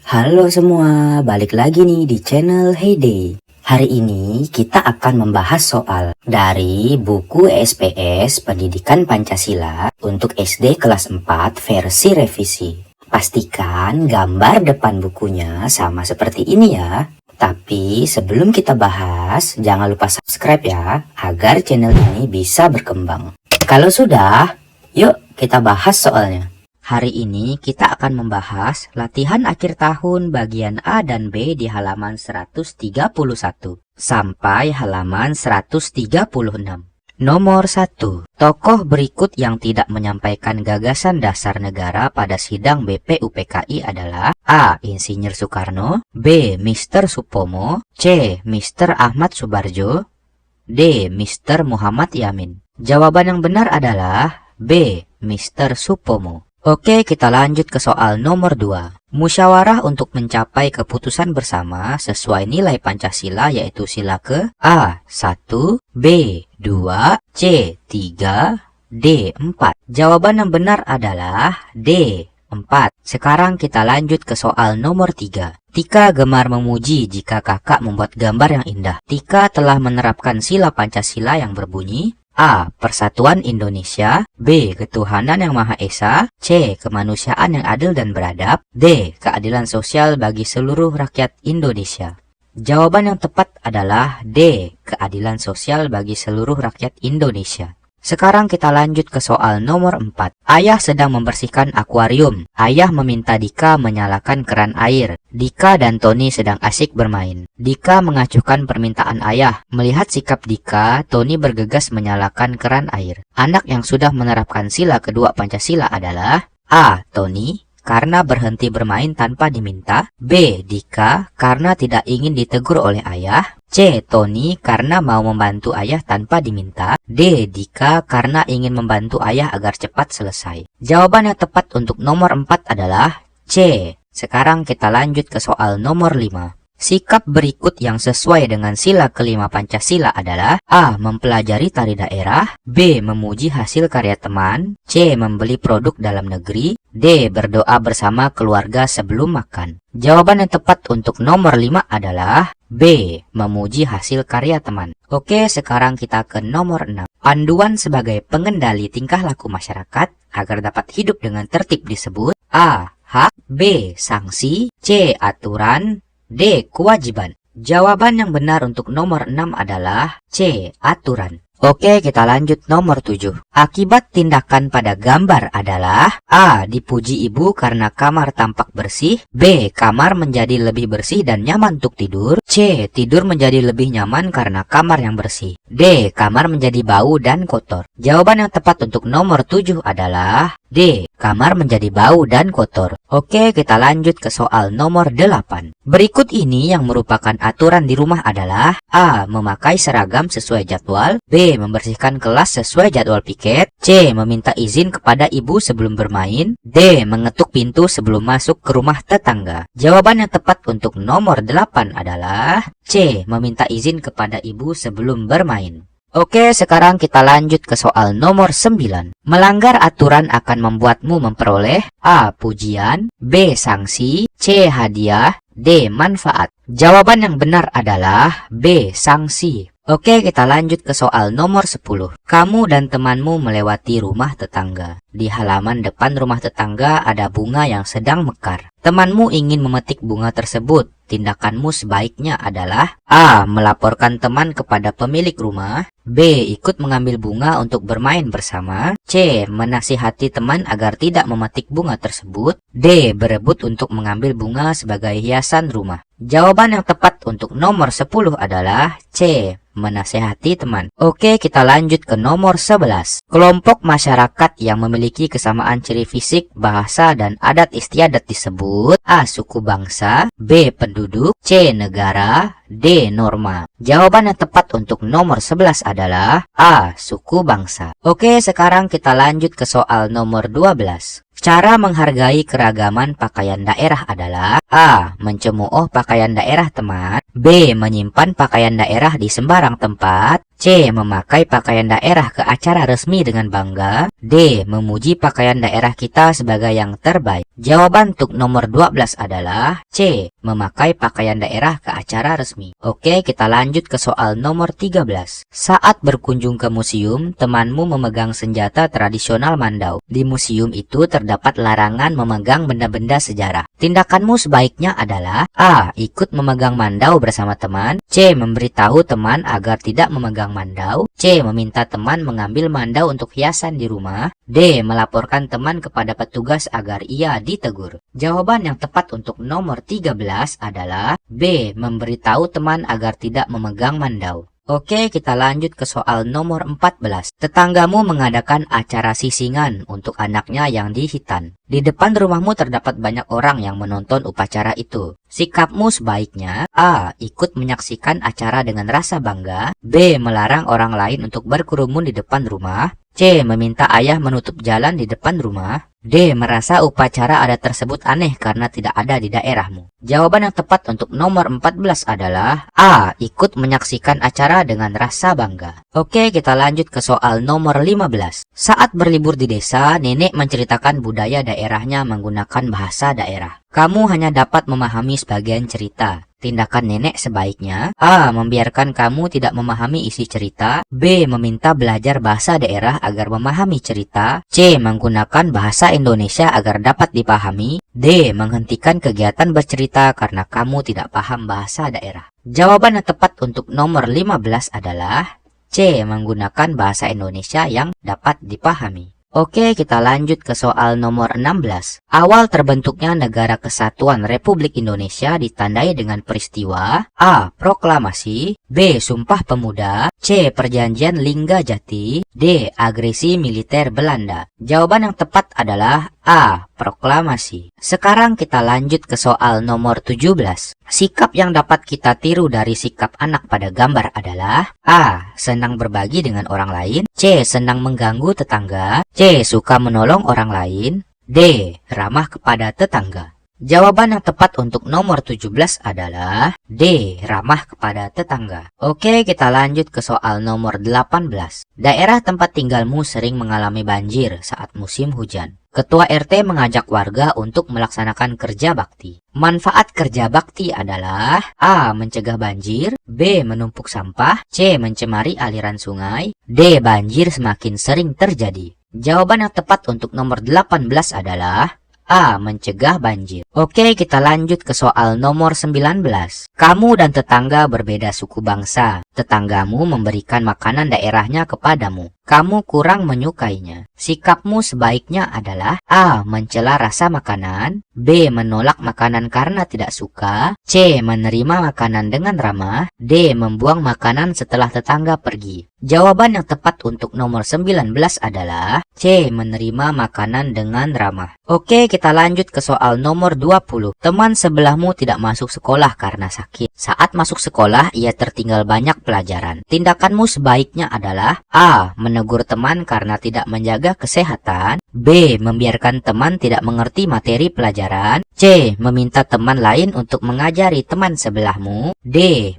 Halo semua, balik lagi nih di channel Heyday. Hari ini kita akan membahas soal dari buku ESPS Pendidikan Pancasila untuk SD kelas 4 versi revisi. Pastikan gambar depan bukunya sama seperti ini ya. Tapi sebelum kita bahas, jangan lupa subscribe ya, agar channel ini bisa berkembang. Kalau sudah, yuk kita bahas soalnya. Hari ini kita akan membahas latihan akhir tahun bagian A dan B di halaman 131 sampai halaman 136. Nomor 1. Tokoh berikut yang tidak menyampaikan gagasan dasar negara pada sidang BPUPKI adalah A. Insinyur Soekarno, B. Mr. Supomo, C. Mr. Ahmad Subarjo, D. Mr. Muhammad Yamin. Jawaban yang benar adalah B. Mr. Supomo. Oke, kita lanjut ke soal nomor 2. Musyawarah untuk mencapai keputusan bersama sesuai nilai Pancasila yaitu sila ke A. 1, B. 2, C. 3, D. 4. Jawaban yang benar adalah D. 4. Sekarang kita lanjut ke soal nomor 3. Tika gemar memuji jika kakak membuat gambar yang indah. Tika telah menerapkan sila Pancasila yang berbunyi A. Persatuan Indonesia, B. Ketuhanan yang Maha Esa, C. Kemanusiaan yang adil dan beradab, D. Keadilan sosial bagi seluruh rakyat Indonesia. Jawaban yang tepat adalah D. Keadilan sosial bagi seluruh rakyat Indonesia. Sekarang kita lanjut ke soal nomor 4. Ayah sedang membersihkan akuarium. Ayah meminta Dika menyalakan keran air. Dika dan Tony sedang asik bermain. Dika mengacuhkan permintaan ayah. Melihat sikap Dika, Tony bergegas menyalakan keran air. Anak yang sudah menerapkan sila kedua Pancasila adalah A. Tony karena berhenti bermain tanpa diminta, B. Dika karena tidak ingin ditegur oleh ayah, C. Tony karena mau membantu ayah tanpa diminta, D. Dika karena ingin membantu ayah agar cepat selesai. Jawaban yang tepat untuk nomor 4 adalah C. Sekarang kita lanjut ke soal nomor 5. Sikap berikut yang sesuai dengan sila kelima Pancasila adalah A. Mempelajari tari daerah, B. Memuji hasil karya teman, C. Membeli produk dalam negeri, D. Berdoa bersama keluarga sebelum makan. Jawaban yang tepat untuk nomor 5 adalah B. Memuji hasil karya teman. Oke, sekarang kita ke nomor 6. Panduan sebagai pengendali tingkah laku masyarakat agar dapat hidup dengan tertib disebut A. Hak, B. Sanksi, C. Aturan, D. Kewajiban. Jawaban yang benar untuk nomor 6 adalah C. Aturan. Oke, kita lanjut nomor 7. Akibat tindakan pada gambar adalah A. Dipuji ibu karena kamar tampak bersih, B. Kamar menjadi lebih bersih dan nyaman untuk tidur, C. Tidur menjadi lebih nyaman karena kamar yang bersih, D. Kamar menjadi bau dan kotor. Jawaban yang tepat untuk nomor 7 adalah D. Kamar menjadi bau dan kotor. Oke, kita lanjut ke soal nomor 8. Berikut ini yang merupakan aturan di rumah adalah A. Memakai seragam sesuai jadwal, B. Membersihkan kelas sesuai jadwal piket, C. Meminta izin kepada ibu sebelum bermain, D. Mengetuk pintu sebelum masuk ke rumah tetangga. Jawaban yang tepat untuk nomor 8 adalah C. Meminta izin kepada ibu sebelum bermain. Oke, sekarang kita lanjut ke soal nomor 9. Melanggar aturan akan membuatmu memperoleh A. Pujian, B. Sanksi, C. Hadiah, D. Manfaat. Jawaban yang benar adalah B. Sanksi. Oke, kita lanjut ke soal nomor 10. Kamu dan temanmu melewati rumah tetangga. Di halaman depan rumah tetangga ada bunga yang sedang mekar. Temanmu ingin memetik bunga tersebut. Tindakanmu sebaiknya adalah A. Melaporkan teman kepada pemilik rumah, B. Ikut mengambil bunga untuk bermain bersama, C. Menasihati teman agar tidak memetik bunga tersebut, D. Berebut untuk mengambil bunga sebagai hiasan rumah. Jawaban yang tepat untuk nomor 10 adalah C. Menasehati teman. Oke, kita lanjut ke nomor 11. Kelompok masyarakat yang memiliki kesamaan ciri fisik, bahasa, dan adat istiadat disebut A. Suku bangsa, B. Penduduk, C. Negara, D. Norma. Jawaban yang tepat untuk nomor 11 adalah A. Suku bangsa. Oke, sekarang kita lanjut ke soal nomor 12. Cara menghargai keragaman pakaian daerah adalah A. Mencemooh pakaian daerah teman, B. Menyimpan pakaian daerah di sembarang tempat, C. Memakai pakaian daerah ke acara resmi dengan bangga. D. Memuji pakaian daerah kita sebagai yang terbaik. Jawaban untuk nomor 12 adalah C. Memakai pakaian daerah ke acara resmi. Oke, kita lanjut ke soal nomor 13. Saat berkunjung ke museum, temanmu memegang senjata tradisional Mandau. Di museum itu terdapat larangan memegang benda-benda sejarah. Tindakanmu sebaiknya adalah A. Ikut memegang Mandau bersama teman. C. Memberitahu teman agar tidak memegang Mandau. C. Meminta teman mengambil Mandau untuk hiasan di rumah. D. Melaporkan teman kepada petugas agar ia ditegur. Jawaban yang tepat untuk nomor 13 adalah B. Memberitahu teman agar tidak memegang Mandau. Oke, kita lanjut ke soal nomor 14. Tetanggamu mengadakan acara sisingan untuk anaknya yang di Hitan. Di depan rumahmu terdapat banyak orang yang menonton upacara itu. Sikapmu sebaiknya A. Ikut menyaksikan acara dengan rasa bangga. B. Melarang orang lain untuk berkerumun di depan rumah. C. Meminta ayah menutup jalan di depan rumah. D. Merasa upacara adat tersebut aneh karena tidak ada di daerahmu. Jawaban yang tepat untuk nomor 14 adalah A. Ikut menyaksikan acara dengan rasa bangga. Oke, kita lanjut ke soal nomor 15. Saat berlibur di desa, nenek menceritakan budaya daerahnya menggunakan bahasa daerah. Kamu hanya dapat memahami sebagian cerita. Tindakan nenek sebaiknya A. Membiarkan kamu tidak memahami isi cerita. B. Meminta belajar bahasa daerah agar memahami cerita. C. Menggunakan bahasa Indonesia agar dapat dipahami. D. Menghentikan kegiatan bercerita karena kamu tidak paham bahasa daerah. Jawaban yang tepat untuk nomor 15 adalah C. Menggunakan bahasa Indonesia yang dapat dipahami. Oke, kita lanjut ke soal nomor 16. Awal terbentuknya Negara Kesatuan Republik Indonesia ditandai dengan peristiwa A. Proklamasi. B. Sumpah Pemuda. C. Perjanjian Linggajati. D. Agresi militer Belanda. Jawaban yang tepat adalah A. Proklamasi. Sekarang kita lanjut ke soal nomor 17. Sikap yang dapat kita tiru dari sikap anak pada gambar adalah A. Senang berbagi dengan orang lain. C. Senang mengganggu tetangga. C. Suka menolong orang lain. D. Ramah kepada tetangga. Jawaban yang tepat untuk nomor 17 adalah D. Ramah kepada tetangga. Oke, kita lanjut ke soal nomor 18. Daerah tempat tinggalmu sering mengalami banjir saat musim hujan. Ketua RT mengajak warga untuk melaksanakan kerja bakti. Manfaat kerja bakti adalah A. Mencegah banjir. B. Menumpuk sampah. C. Mencemari aliran sungai. D. Banjir semakin sering terjadi. Jawaban yang tepat untuk nomor 18 adalah A. Mencegah banjir. Oke, kita lanjut ke soal nomor 19. Kamu dan tetangga berbeda suku bangsa. Tetanggamu memberikan makanan daerahnya kepadamu. Kamu kurang menyukainya. Sikapmu sebaiknya adalah A. Mencela rasa makanan. B. Menolak makanan karena tidak suka. C. Menerima makanan dengan ramah. D. Membuang makanan setelah tetangga pergi. Jawaban yang tepat untuk nomor 19 adalah C. Menerima makanan dengan ramah. Oke, kita lanjut ke soal nomor 20. Teman sebelahmu tidak masuk sekolah karena sakit. Saat masuk sekolah, ia tertinggal banyak pelajaran. Tindakanmu sebaiknya adalah A. Menegur teman karena tidak menjaga kesehatan. B. Membiarkan teman tidak mengerti materi pelajaran. C. Meminta teman lain untuk mengajari teman sebelahmu. D.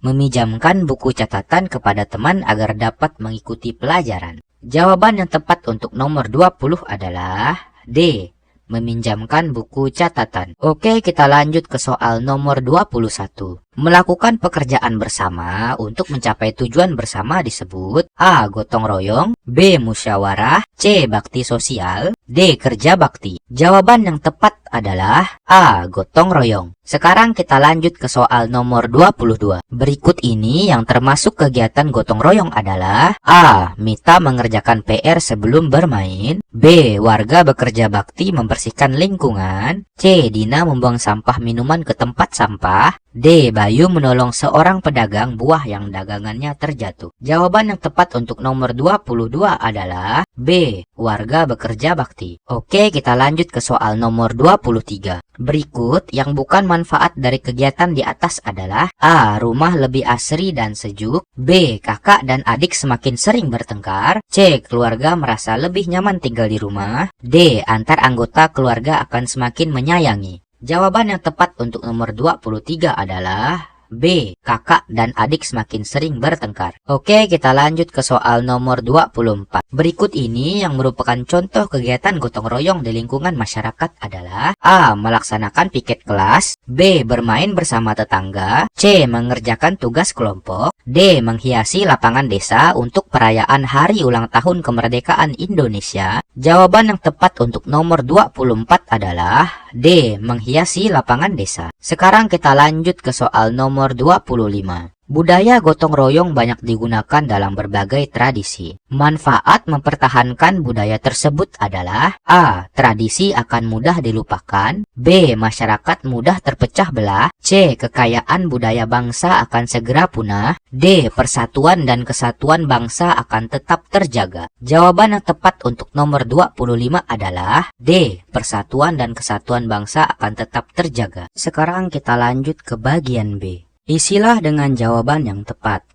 Meminjamkan buku catatan kepada teman agar dapat mengikuti pelajaran. Jawaban yang tepat untuk nomor 20 adalah D. Meminjamkan buku catatan. Oke, kita lanjut ke soal nomor 21. Melakukan pekerjaan bersama untuk mencapai tujuan bersama disebut A. Gotong royong. B. Musyawarah. C. Bakti sosial. D. Kerja bakti. Jawaban yang tepat adalah A. Gotong royong. Sekarang kita lanjut ke soal nomor 22. Berikut ini yang termasuk kegiatan gotong royong adalah A. Mita mengerjakan PR sebelum bermain. B. Warga bekerja bakti membersihkan lingkungan. C. Dina membuang sampah minuman ke tempat sampah. D. Bayu menolong seorang pedagang buah yang dagangannya terjatuh. Jawaban yang tepat untuk nomor 22 adalah B. Warga bekerja bakti. Oke, kita lanjut ke soal nomor 23. Berikut yang bukan manfaat dari kegiatan di atas adalah A. Rumah lebih asri dan sejuk. B. Kakak dan adik semakin sering bertengkar. C. Keluarga merasa lebih nyaman tinggal di rumah. D. Antar anggota keluarga akan semakin menyayangi. Jawaban yang tepat untuk nomor 23 adalah B. Kakak dan adik semakin sering bertengkar. Oke, kita lanjut ke soal nomor 24. Berikut ini yang merupakan contoh kegiatan gotong royong di lingkungan masyarakat adalah A. Melaksanakan piket kelas, B. Bermain bersama tetangga, C. Mengerjakan tugas kelompok, D. Menghiasi lapangan desa untuk perayaan hari ulang tahun kemerdekaan Indonesia. Jawaban yang tepat untuk nomor 24 adalah D. Menghiasi lapangan desa. Sekarang kita lanjut ke soal nomor 25. Budaya gotong royong banyak digunakan dalam berbagai tradisi. Manfaat mempertahankan budaya tersebut adalah A. Tradisi akan mudah dilupakan, B. Masyarakat mudah terpecah belah, C. Kekayaan budaya bangsa akan segera punah, D. Persatuan dan kesatuan bangsa akan tetap terjaga. Jawaban yang tepat untuk nomor 25 adalah D. Persatuan dan kesatuan bangsa akan tetap terjaga. Sekarang kita lanjut ke bagian B. Isilah dengan jawaban yang tepat.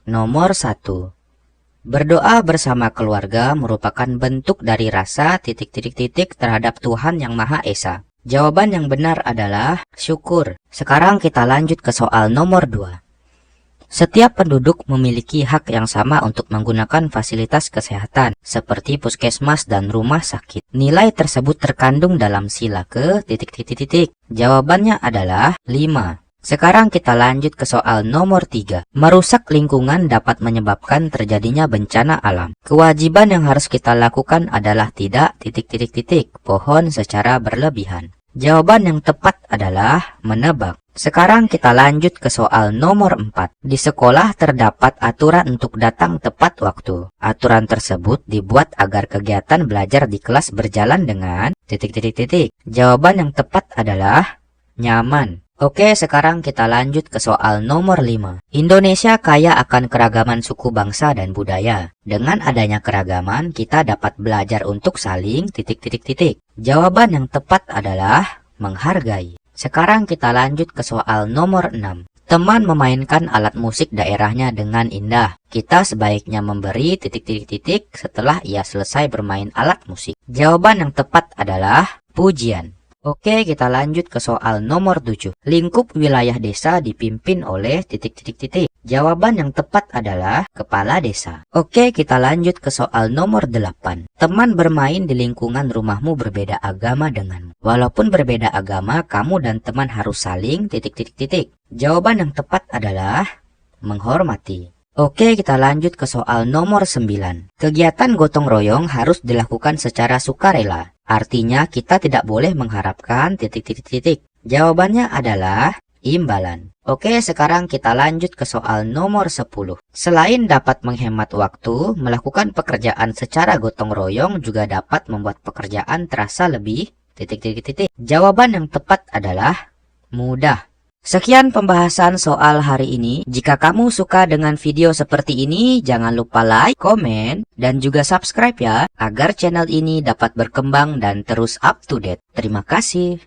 Nomor 1. Berdoa bersama keluarga merupakan bentuk dari rasa ... terhadap Tuhan Yang Maha Esa. Jawaban yang benar adalah syukur. Sekarang kita lanjut ke soal nomor 2. Setiap penduduk memiliki hak yang sama untuk menggunakan fasilitas kesehatan, seperti puskesmas dan rumah sakit. Nilai tersebut terkandung dalam sila ke ... Jawabannya adalah 5. Sekarang kita lanjut ke soal nomor 3. Merusak lingkungan dapat menyebabkan terjadinya bencana alam. Kewajiban yang harus kita lakukan adalah tidak ... pohon secara berlebihan. Jawaban yang tepat adalah menebang. Sekarang kita lanjut ke soal nomor 4. Di sekolah terdapat aturan untuk datang tepat waktu. Aturan tersebut dibuat agar kegiatan belajar di kelas berjalan dengan ... Jawaban yang tepat adalah nyaman. Oke, sekarang kita lanjut ke soal nomor 5. Indonesia kaya akan keragaman suku bangsa dan budaya. Dengan adanya keragaman, kita dapat belajar untuk saling ... Jawaban yang tepat adalah menghargai. Sekarang kita lanjut ke soal nomor 6. Teman memainkan alat musik daerahnya dengan indah. Kita sebaiknya memberi ... setelah ia selesai bermain alat musik. Jawaban yang tepat adalah pujian. Oke, kita lanjut ke soal nomor 7. Lingkup wilayah desa dipimpin oleh ... Jawaban yang tepat adalah kepala desa. Oke, kita lanjut ke soal nomor 8. Teman bermain di lingkungan rumahmu berbeda agama denganmu. Walaupun berbeda agama, kamu dan teman harus saling ... Jawaban yang tepat adalah menghormati. Oke, kita lanjut ke soal nomor 9. Kegiatan gotong royong harus dilakukan secara sukarela. Artinya kita tidak boleh mengharapkan ... Jawabannya adalah imbalan. Oke, sekarang kita lanjut ke soal nomor 10. Selain dapat menghemat waktu, melakukan pekerjaan secara gotong royong juga dapat membuat pekerjaan terasa lebih ... Jawaban yang tepat adalah mudah. Sekian pembahasan soal hari ini. Jika kamu suka dengan video seperti ini, jangan lupa like, komen, dan juga subscribe ya, agar channel ini dapat berkembang dan terus up to date. Terima kasih.